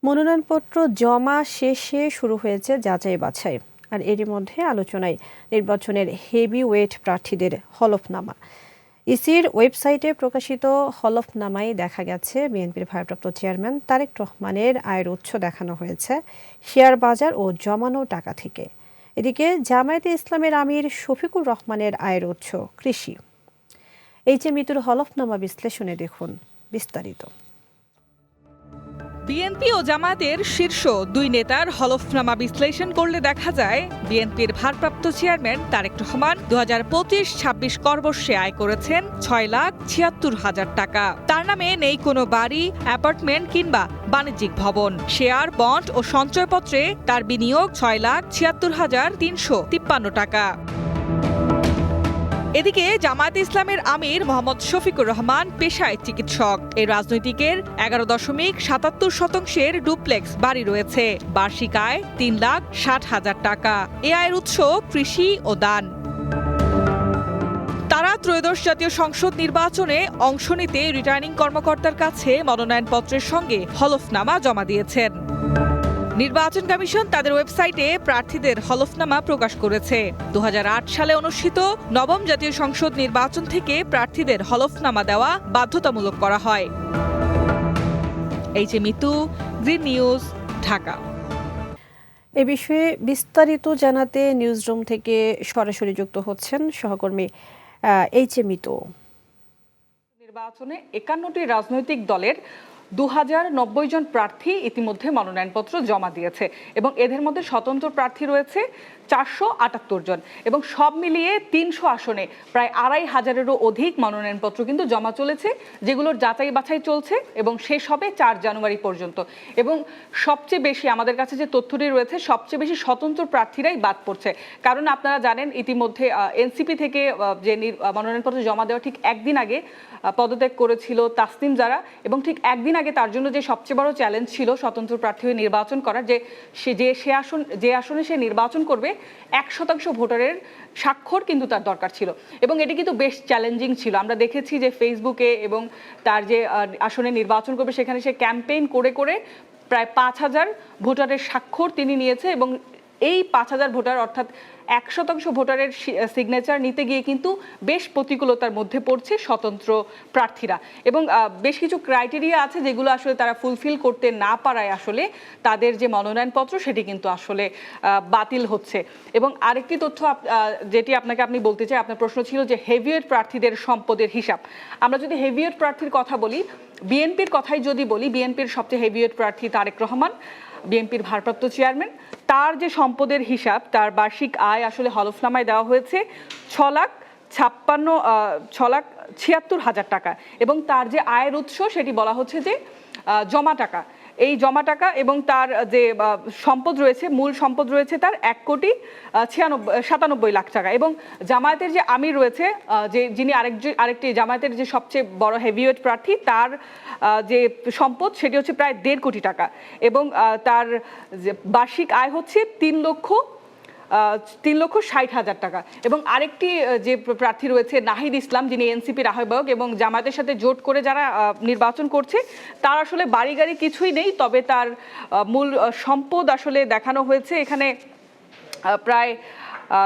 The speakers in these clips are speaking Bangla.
মনোনয়নপত্র জমা শেষে শুরু হয়েছে যাচাই বাছাই। আর এরই মধ্যে আলোচনায় নির্বাচনের হেভি ওয়েট প্রার্থীদের হলফনামা। ইসির ওয়েবসাইটে প্রকাশিত হলফনামায় দেখা গেছে বিএনপির ভারপ্রাপ্ত চেয়ারম্যান তারেক রহমানের আয়ের উৎস দেখানো হয়েছে শেয়ার বাজার ও জমানো টাকা থেকে। এদিকে জামায়াতে ইসলামের আমির শফিকুর রহমানের আয়ের উৎস কৃষি। মিতুর হলফনামা বিশ্লেষণে দেখুন বিস্তারিত। বিএনপি ও জামায়াতের শীর্ষ দুই নেতার হলফনামা বিশ্লেষণ করলে দেখা যায় বিএনপির ভারপ্রাপ্ত চেয়ারম্যান তারেক রহমান 2025-26 করবর্ষে আয় করেছেন 6,76,000 টাকা। তার নামে নেই কোনো বাড়ি, অ্যাপার্টমেন্ট কিংবা বাণিজ্যিক ভবন। শেয়ার, বন্ড ও সঞ্চয়পত্রে তার বিনিয়োগ 6,76,353 টাকা। এদিকে জামায়াতে ইসলামের আমির মোহাম্মদ শফিকুর রহমান পেশায় চিকিৎসক। এই রাজনৈতিকের 11.77% ডুপ্লেক্স বাড়ি রয়েছে। বার্ষিক আয় 3,60,000 টাকা। এ আয়ের উৎস কৃষি ও দান। তারা ত্রয়োদশ জাতীয় সংসদ নির্বাচনে অংশ নিতে রিটার্নিং কর্মকর্তার কাছে মনোনয়নপত্রের সঙ্গে হলফনামা জমা দিয়েছেন। নির্বাচন কমিশন তাদের ওয়েবসাইটে প্রার্থীদের হলফনামা প্রকাশ করেছে। 2008 সালে অনুষ্ঠিত নবম জাতীয় সংসদ নির্বাচন থেকে প্রার্থীদের হলফনামা দেওয়া বাধ্যতামূলক করা হয়। Mitu, green news, Dhaka. এ বিষয়ে বিস্তারিত জানাতে নিউজরুম থেকে সরাসরি যুক্ত হচ্ছেন সহকর্মী মিতু। নির্বাচনে 51টি রাজনৈতিক দলের 2090 জন প্রার্থী ইতিমধ্যে মনোনয়নপত্র জমা দিয়েছে এবং এদের মধ্যে স্বতন্ত্র প্রার্থী রয়েছে 478 জন এবং সব মিলিয়ে 300 আসনে প্রায় 2,500-এরও অধিক মনোনয়নপত্র কিন্তু জমা চলেছে, যেগুলোর যাচাই বাছাই চলছে এবং শেষ হবে 4 জানুয়ারি পর্যন্ত। এবং সবচেয়ে বেশি আমাদের কাছে যে তথ্যটি রয়েছে, সবচেয়ে বেশি স্বতন্ত্র প্রার্থীরাই বাদ পড়ছে। কারণ আপনারা জানেন ইতিমধ্যে এনসিপি থেকে যে মনোনয়নপত্র জমা দেওয়া ঠিক একদিন আগে পদত্যাগ করেছিল তাসনিম জারা, এবং ঠিক একদিন আগে তার জন্য যে সবচেয়ে বড় চ্যালেঞ্জ ছিল স্বতন্ত্র প্রার্থী হয়ে নির্বাচন করার, যে আসনে সে নির্বাচন করবে 1% ভোটারের স্বাক্ষর কিন্তু তার দরকার ছিল এবং এটি কিন্তু বেশ চ্যালেঞ্জিং ছিল। আমরা দেখেছি যে ফেসবুকে এবং তার যে আসনে নির্বাচন করবে সেখানে সে ক্যাম্পেইন করে করে প্রায় 5,000 ভোটারের স্বাক্ষর তিনি নিয়েছে এবং এই 5,000 ভোটার অর্থাৎ 1% ভোটারের সিগনেচার নিতে গিয়ে কিন্তু বেশ প্রতিকূলতার মধ্যে পড়ছে স্বতন্ত্র প্রার্থীরা এবং বেশ কিছু ক্রাইটেরিয়া আছে যেগুলো আসলে তারা ফুলফিল করতে না পারায় আসলে তাদের যে মনোনয়নপত্র সেটি কিন্তু আসলে বাতিল হচ্ছে। এবং আরেকটি তথ্য যেটি আপনি বলতে চাই, আপনার প্রশ্ন ছিল যে হেভিওয়েট প্রার্থীদের সম্পদের হিসাব। আমরা যদি হেভিওয়েট প্রার্থীর কথা বলি, বিএনপির কথাই যদি বলি, বিএনপির সবচেয়ে হেভিওয়েট প্রার্থী তারেক রহমান, বিএনপির ভারপ্রাপ্ত চেয়ারম্যান। তার যে সম্পদের হিসাব, তার বার্ষিক আয় আসলে হলফনামায় দেওয়া হয়েছে 6,76,000 টাকা এবং তার যে আয়ের উৎস সেটি বলা হচ্ছে যে জমা টাকা। এই জমা টাকা এবং তার যে সম্পদ রয়েছে, মূল সম্পদ রয়েছে তার 1,97,00,000 টাকা। এবং জামায়াতের যে আমির রয়েছে, যিনি আরেকটি জামায়াতের যে সবচেয়ে বড় হেভিওয়েট প্রার্থী, তার যে সম্পদ সেটি হচ্ছে প্রায় 1.5 কোটি টাকা এবং তার যে বার্ষিক আয় হচ্ছে 3,60,000 টাকা। এবং আরেকটি যে প্রার্থী রয়েছে নাহিদ ইসলাম, যিনি এনসিপির আহ্বায়ক এবং জামায়াতের সাথে জোট করে যারা নির্বাচন করছে, তার আসলে বাড়ি গাড়ি কিছুই নেই, তবে তার মূল সম্পদ আসলে দেখানো হয়েছে এখানে প্রায়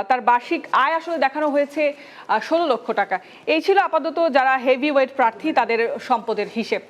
তার বার্ষিক আয় আসলে দেখানো হয়েছে 16 লক্ষ টাকা। এই ছিল আপাতত যারা হেভি ওয়েট প্রার্থী তাদের সম্পদের হিসেব।